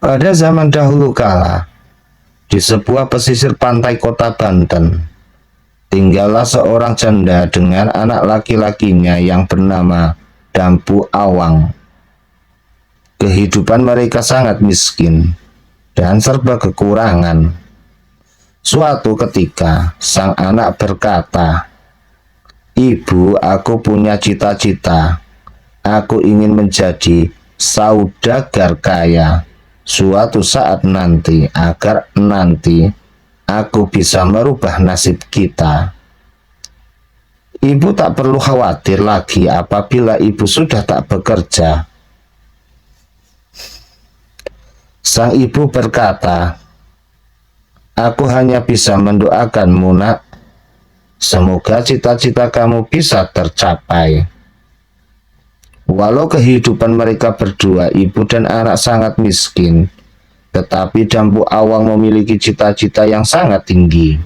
Pada zaman dahulu kala, di sebuah pesisir pantai kota Banten, tinggallah seorang janda dengan anak laki-lakinya yang bernama Dampu Awang. Kehidupan mereka sangat miskin dan serba kekurangan. Suatu ketika, sang anak berkata, "Ibu, aku punya cita-cita. Aku ingin menjadi saudagar kaya suatu saat nanti, agar nanti aku bisa merubah nasib kita." Ibu tak perlu khawatir lagi apabila ibu sudah tak bekerja. Sang ibu berkata, "Aku hanya bisa mendoakanmu, nak. Semoga cita-cita kamu bisa tercapai." Walau kehidupan mereka berdua, ibu dan anak, sangat miskin, tetapi Dampu Awang memiliki cita-cita yang sangat tinggi.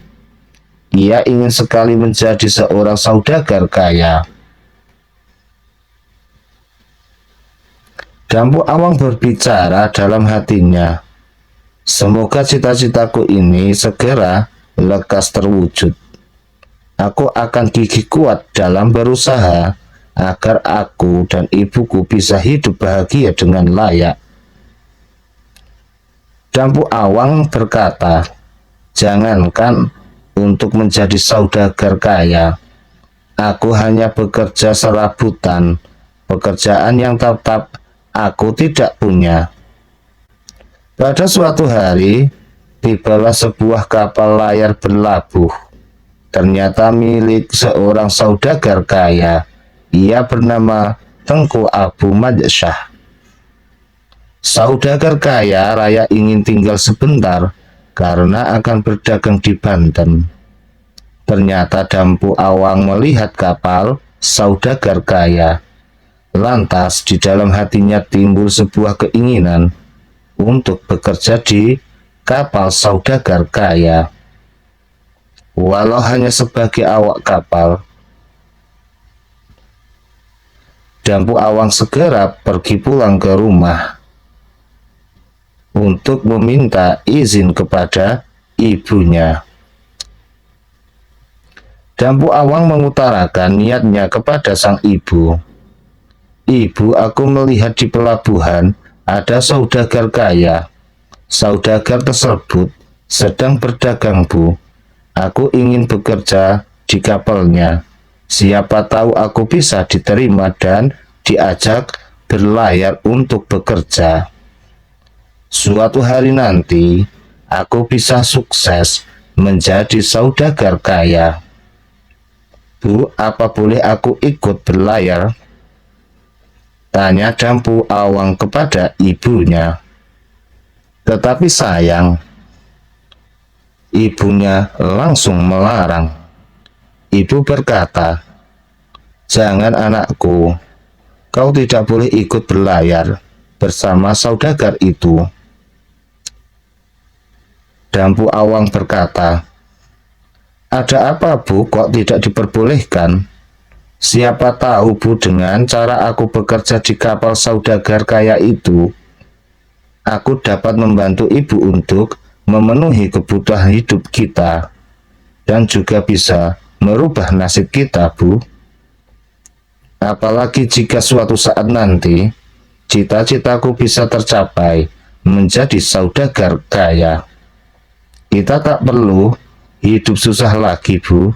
Ia ingin sekali menjadi seorang saudagar kaya. Dampu Awang berbicara dalam hatinya, "Semoga cita-citaku ini segera lekas terwujud. Aku akan gigih kuat dalam berusaha agar aku dan ibuku bisa hidup bahagia dengan layak." Dampu Awang berkata, "Jangankan untuk menjadi saudagar kaya, aku hanya bekerja serabutan, pekerjaan yang tetap aku tidak punya." Pada suatu hari, tibalah sebuah kapal layar berlabuh. Ternyata milik seorang saudagar kaya. Ia bernama Tengku Abu Madsyah. Saudagar kaya raya ingin tinggal sebentar karena akan berdagang di Banten. Ternyata Dampu Awang melihat kapal saudagar kaya. Lantas di dalam hatinya timbul sebuah keinginan untuk bekerja di kapal saudagar kaya. Walau hanya sebagai awak kapal, Dampu Awang segera pergi pulang ke rumah untuk meminta izin kepada ibunya. Dampu Awang mengutarakan niatnya kepada sang ibu. "Ibu, aku melihat di pelabuhan ada saudagar kaya. Saudagar tersebut sedang berdagang, Bu. Aku ingin bekerja di kapalnya. Siapa tahu aku bisa diterima dan diajak berlayar untuk bekerja. Suatu hari nanti, aku bisa sukses menjadi saudagar kaya. Bu, apa boleh aku ikut berlayar?" tanya Dampu Awang kepada ibunya. Tetapi sayang, ibunya langsung melarang. Ibu berkata, "Jangan, anakku, kau tidak boleh ikut berlayar bersama saudagar itu." Dampu Awang berkata, "Ada apa, Bu, kok tidak diperbolehkan? Siapa tahu, Bu, dengan cara aku bekerja di kapal saudagar kaya itu, aku dapat membantu ibu untuk memenuhi kebutuhan hidup kita dan juga bisa merubah nasib kita, Bu. Apalagi jika suatu saat nanti cita-citaku bisa tercapai menjadi saudagar kaya. Kita tak perlu hidup susah lagi, Bu."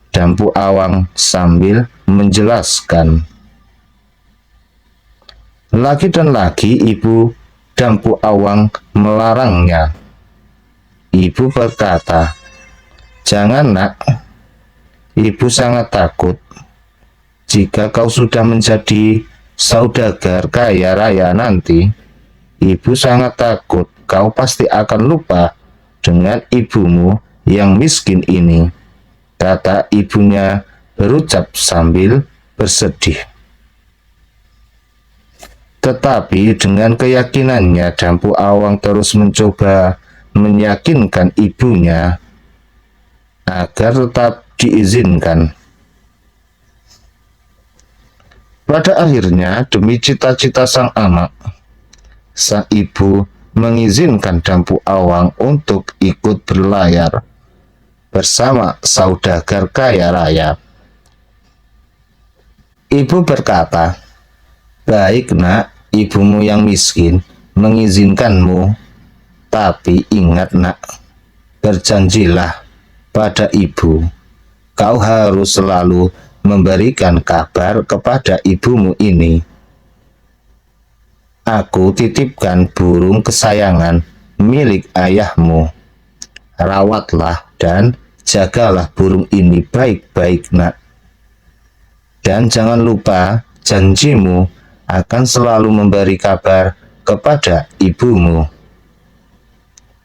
Dampu Awang sambil menjelaskan. Lagi dan lagi ibu Dampu Awang melarangnya. Ibu berkata, "Jangan, nak. Ibu sangat takut jika kau sudah menjadi saudagar kaya raya nanti. Ibu sangat takut kau pasti akan lupa dengan ibumu yang miskin ini," kata ibunya berucap sambil bersedih. Tetapi dengan keyakinannya, Dampu Awang terus mencoba meyakinkan ibunya agar tetap diizinkan. Pada akhirnya, demi cita-cita sang anak, sang ibu mengizinkan Dampu Awang untuk ikut berlayar bersama saudagar kaya raya. Ibu berkata, "Baik nak, ibumu yang miskin mengizinkanmu. Tapi ingat nak, berjanjilah pada ibu. Kau harus selalu memberikan kabar kepada ibumu ini. Aku titipkan burung kesayangan milik ayahmu. Rawatlah dan jagalah burung ini baik-baik nak. Dan jangan lupa janjimu akan selalu memberi kabar kepada ibumu."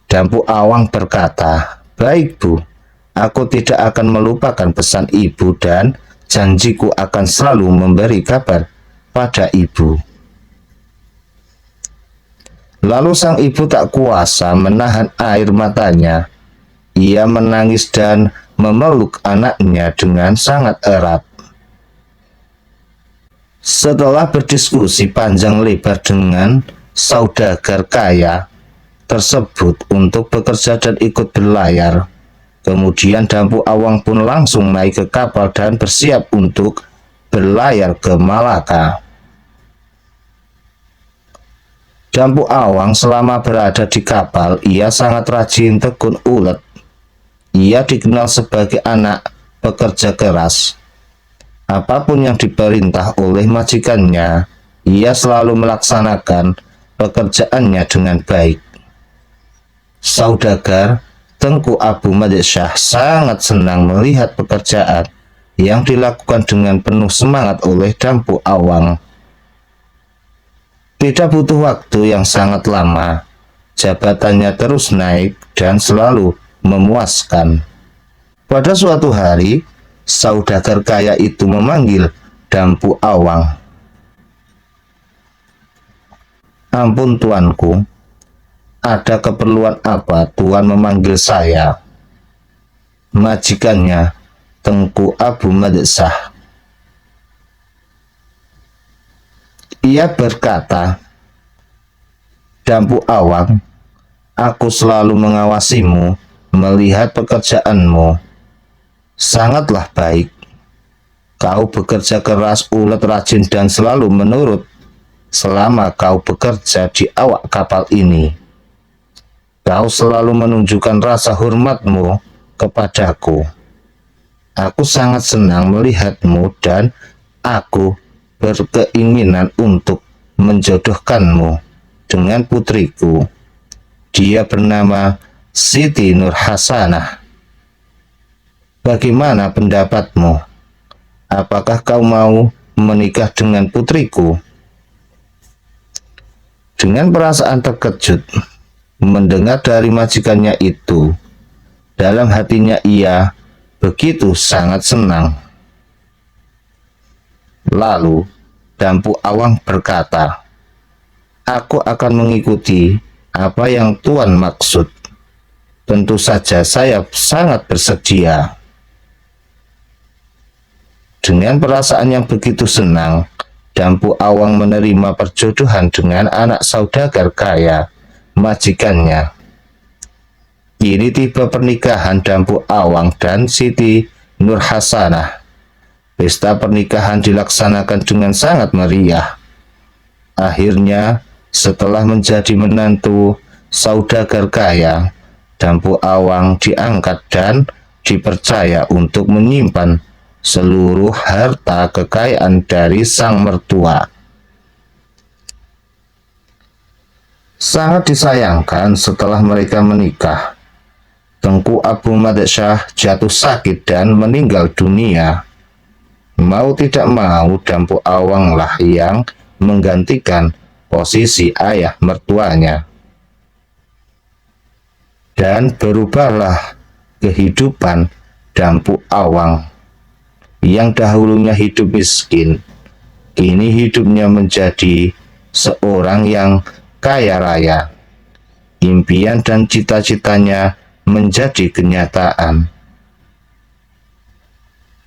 Dampu Awang berkata, "Baik Bu, aku tidak akan melupakan pesan ibu dan janjiku akan selalu memberi kabar pada ibu." Lalu sang ibu tak kuasa menahan air matanya. Ia menangis dan memeluk anaknya dengan sangat erat. Setelah berdiskusi panjang lebar dengan saudagar kaya tersebut untuk bekerja dan ikut berlayar, kemudian Dampu Awang pun langsung naik ke kapal dan bersiap untuk berlayar ke Malaka. Dampu Awang selama berada di kapal, ia sangat rajin, tekun, ulet. Ia dikenal sebagai anak pekerja keras. Apapun yang diperintah oleh majikannya, ia selalu melaksanakan pekerjaannya dengan baik. Saudagar Tengku Abu Malik Syah sangat senang melihat pekerjaan yang dilakukan dengan penuh semangat oleh Dampu Awang. Tidak butuh waktu yang sangat lama, jabatannya terus naik dan selalu memuaskan. Pada suatu hari, saudagar kaya itu memanggil Dampu Awang. "Ampun tuanku, ada keperluan apa tuan memanggil saya?" Majikannya, Tengku Abu Malik Syah. Ia berkata, "Dampu Awang, aku selalu mengawasimu, melihat pekerjaanmu. Sangatlah baik. Kau bekerja keras, ulet, rajin, dan selalu menurut selama kau bekerja di awak kapal ini. Kau selalu menunjukkan rasa hormatmu kepadaku. Aku sangat senang melihatmu dan aku berkeinginan untuk menjodohkanmu dengan putriku. Dia bernama Siti Nur Hasanah. Bagaimana pendapatmu? Apakah kau mau menikah dengan putriku?" Dengan perasaan terkejut mendengar dari majikannya itu, dalam hatinya ia begitu sangat senang. Lalu Dampu Awang berkata, "Aku akan mengikuti apa yang tuan maksud. Tentu saja saya sangat bersedia." Dengan perasaan yang begitu senang, Dampu Awang menerima perjodohan dengan anak saudagar kaya, majikannya. Kini tiba pernikahan Dampu Awang dan Siti Nur Hasanah. Pesta pernikahan dilaksanakan dengan sangat meriah. Akhirnya, setelah menjadi menantu saudagar kaya, Dampu Awang diangkat dan dipercaya untuk menyimpan seluruh harta kekayaan dari sang mertua. Sangat disayangkan setelah mereka menikah, Tengku Abu Malik Syah jatuh sakit dan meninggal dunia. Mau tidak mau, Dampu Awang lah yang menggantikan posisi ayah mertuanya. Dan berubahlah kehidupan Dampu Awang. Yang dahulunya hidup miskin, kini hidupnya menjadi seorang yang kaya raya. Impian dan cita-citanya menjadi kenyataan.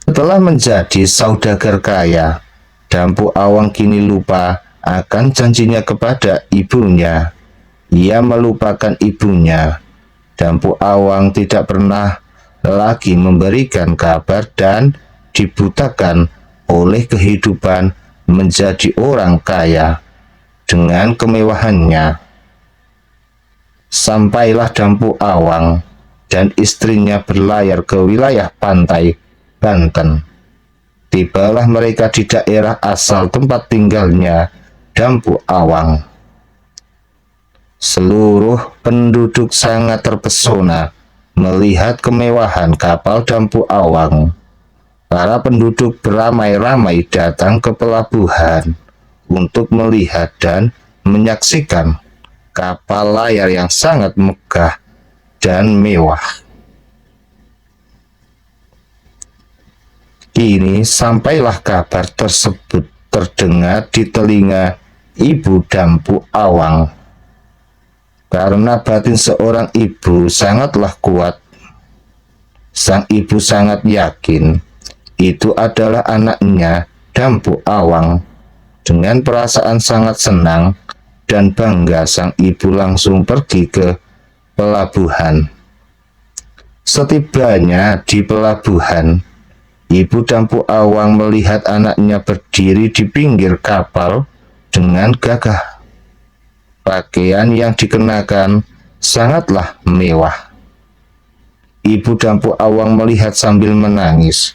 Setelah menjadi saudagar kaya, Dampu Awang kini lupa akan janjinya kepada ibunya. Ia melupakan ibunya. Dampu Awang tidak pernah lagi memberikan kabar dan dibutakan oleh kehidupan menjadi orang kaya dengan kemewahannya. Sampailah Dampu Awang dan istrinya berlayar ke wilayah pantai Banten. Tibalah mereka di daerah asal tempat tinggalnya Dampu Awang. Seluruh penduduk sangat terpesona melihat kemewahan kapal Dampu Awang. Para penduduk beramai-ramai datang ke pelabuhan untuk melihat dan menyaksikan kapal layar yang sangat megah dan mewah. Kini sampailah kabar tersebut terdengar di telinga Ibu Dampu Awang. Karena batin seorang ibu sangatlah kuat, sang ibu sangat yakin itu adalah anaknya Dampu Awang. Dengan perasaan sangat senang dan bangga, sang ibu langsung pergi ke pelabuhan. Setibanya di pelabuhan, Ibu Dampu Awang melihat anaknya berdiri di pinggir kapal dengan gagah. Pakaian yang dikenakan sangatlah mewah. Ibu Dampu Awang melihat sambil menangis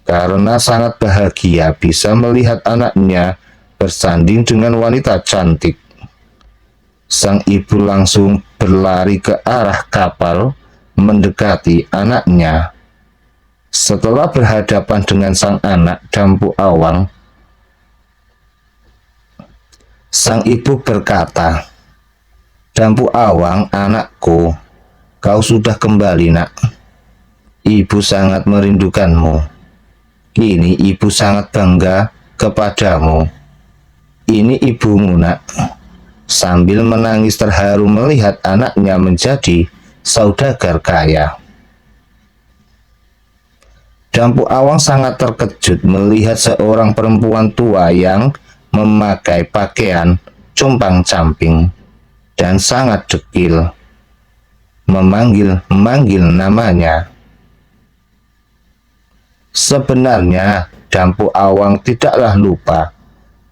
karena sangat bahagia bisa melihat anaknya bersanding dengan wanita cantik. Sang ibu langsung berlari ke arah kapal mendekati anaknya. Setelah berhadapan dengan sang anak Dampu Awang, sang ibu berkata, "Dampu Awang, anakku, kau sudah kembali, nak. Ibu sangat merindukanmu. Kini ibu sangat bangga kepadamu. Ini ibumu, nak." Sambil menangis terharu melihat anaknya menjadi saudagar kaya. Dampu Awang sangat terkejut melihat seorang perempuan tua yang memakai pakaian compang-camping dan sangat dekil, memanggil namanya. Sebenarnya Dampu Awang tidaklah lupa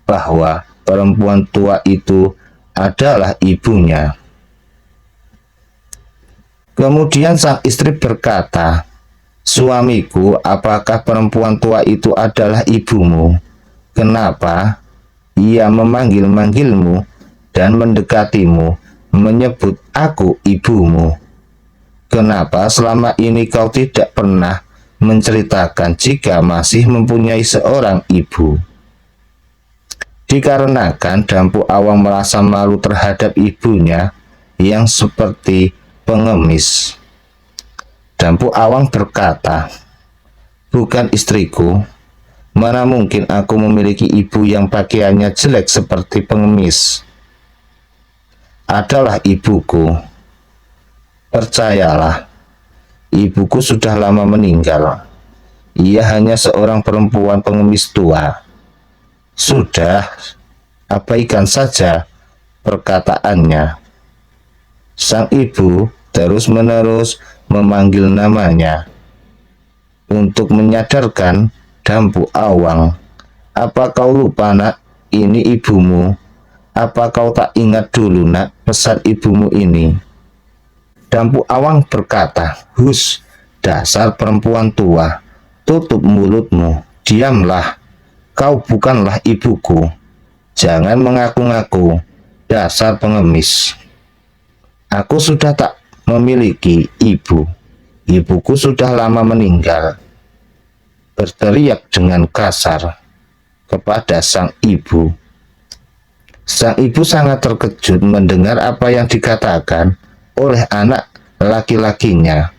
bahwa perempuan tua itu adalah ibunya. Kemudian sang istri berkata, "Suamiku, apakah perempuan tua itu adalah ibumu? Kenapa ia memanggil-manggilmu dan mendekatimu, menyebut aku ibumu? Kenapa selama ini kau tidak pernah menceritakan jika masih mempunyai seorang ibu?" Dikarenakan Dampu Awang merasa malu terhadap ibunya yang seperti pengemis, Dampu Awang berkata, "Bukan istriku. Mana mungkin aku memiliki ibu yang pakaiannya jelek seperti pengemis. Adalah ibuku. Percayalah, ibuku sudah lama meninggal. Ia hanya seorang perempuan pengemis tua. Sudah, abaikan saja perkataannya." Sang ibu terus-menerus memanggil namanya untuk menyadarkan Dampu Awang. "Apa kau lupa, nak? Ini ibumu. Apa kau tak ingat dulu, nak, pesan ibumu ini?" Dampu Awang berkata, "Hus, dasar perempuan tua, tutup mulutmu, diamlah. Kau bukanlah ibuku. Jangan mengaku-ngaku, dasar pengemis. Aku sudah tak memiliki ibu. Ibuku sudah lama meninggal." Berteriak dengan kasar kepada sang ibu. Sang ibu sangat terkejut mendengar apa yang dikatakan oleh anak laki-lakinya.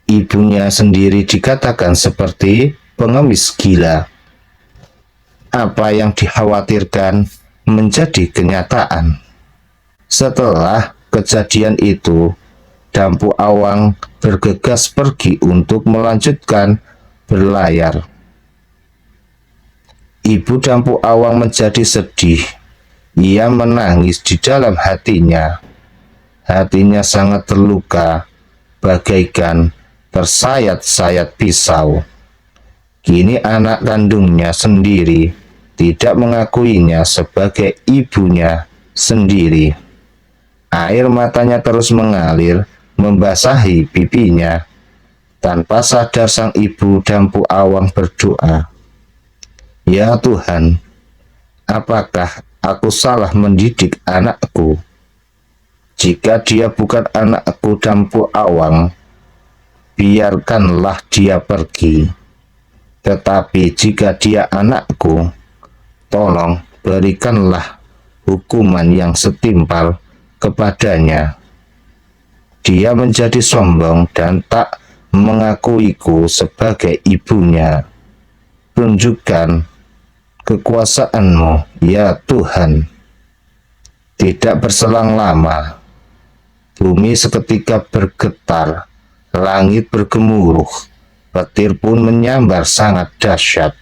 Ibunya sendiri dikatakan seperti pengemis gila. Apa yang dikhawatirkan menjadi kenyataan. Setelah kejadian itu, Dampu Awang bergegas pergi untuk melanjutkan berlayar. Ibu Dampu Awang menjadi sedih Ia menangis di dalam hatinya. Hatinya sangat terluka, bagaikan tersayat-sayat pisau. Kini anak kandungnya sendiri tidak mengakuinya sebagai ibunya sendiri. Air matanya terus mengalir, membasahi pipinya. Tanpa sadar sang ibu Dampu Awang berdoa, "Ya Tuhan, apakah aku salah mendidik anakku? Jika dia bukan anakku Dampu Awang, biarkanlah dia pergi. Tetapi jika dia anakku, tolong berikanlah hukuman yang setimpal kepadanya. Dia menjadi sombong dan tak mengakuiku sebagai ibunya. Tunjukkan kekuasaan-Mu, ya Tuhan." Tidak berselang lama, bumi seketika bergetar, langit bergemuruh, petir pun menyambar sangat dahsyat.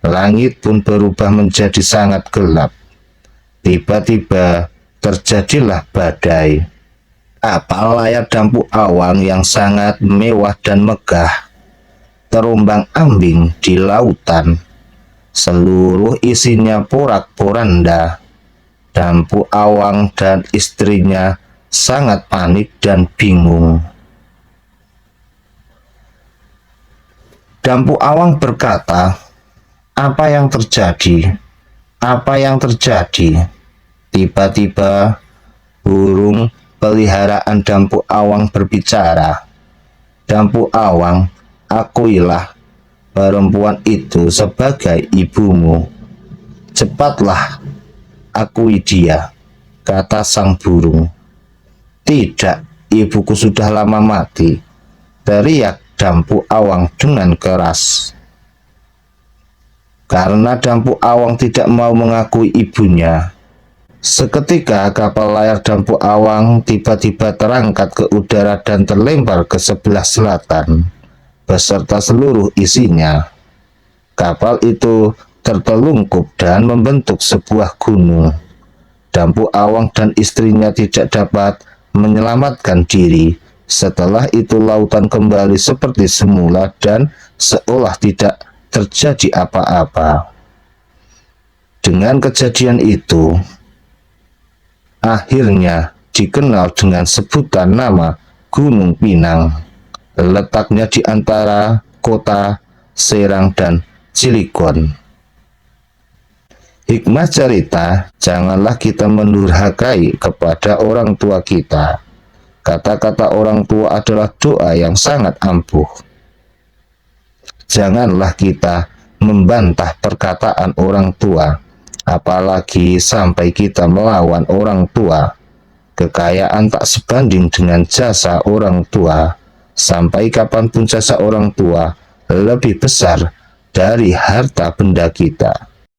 Langit pun berubah menjadi sangat gelap. Tiba-tiba terjadilah badai. Kapal layar Dampu Awang yang sangat mewah dan megah terombang-ambing di lautan. Seluruh isinya porak-poranda. Dampu Awang dan istrinya sangat panik dan bingung. Dampu Awang berkata, "Apa yang terjadi? Apa yang terjadi?" Tiba-tiba burung peliharaan Dampu Awang berbicara. "Dampu Awang, akuilah perempuan itu sebagai ibumu. Cepatlah akui dia," kata sang burung. "Tidak, ibuku sudah lama mati," teriak Dampu Awang dengan keras. Karena Dampu Awang tidak mau mengakui ibunya, seketika kapal layar Dampu Awang tiba-tiba terangkat ke udara dan terlempar ke sebelah selatan beserta seluruh isinya. Kapal itu tertelungkup dan membentuk sebuah gunung. Dampu Awang dan istrinya tidak dapat menyelamatkan diri. Setelah itu lautan kembali seperti semula dan seolah tidak terjadi apa-apa. Dengan kejadian itu, akhirnya dikenal dengan sebutan nama Gunung Pinang. Letaknya di antara kota Serang dan Cilegon. Hikmah cerita, janganlah kita mendurhakai kepada orang tua kita. Kata-kata orang tua adalah doa yang sangat ampuh. Janganlah kita membantah perkataan orang tua, apalagi sampai kita melawan orang tua. Kekayaan tak sebanding dengan jasa orang tua. Sampai kapanpun jasa orang tua lebih besar dari harta benda kita.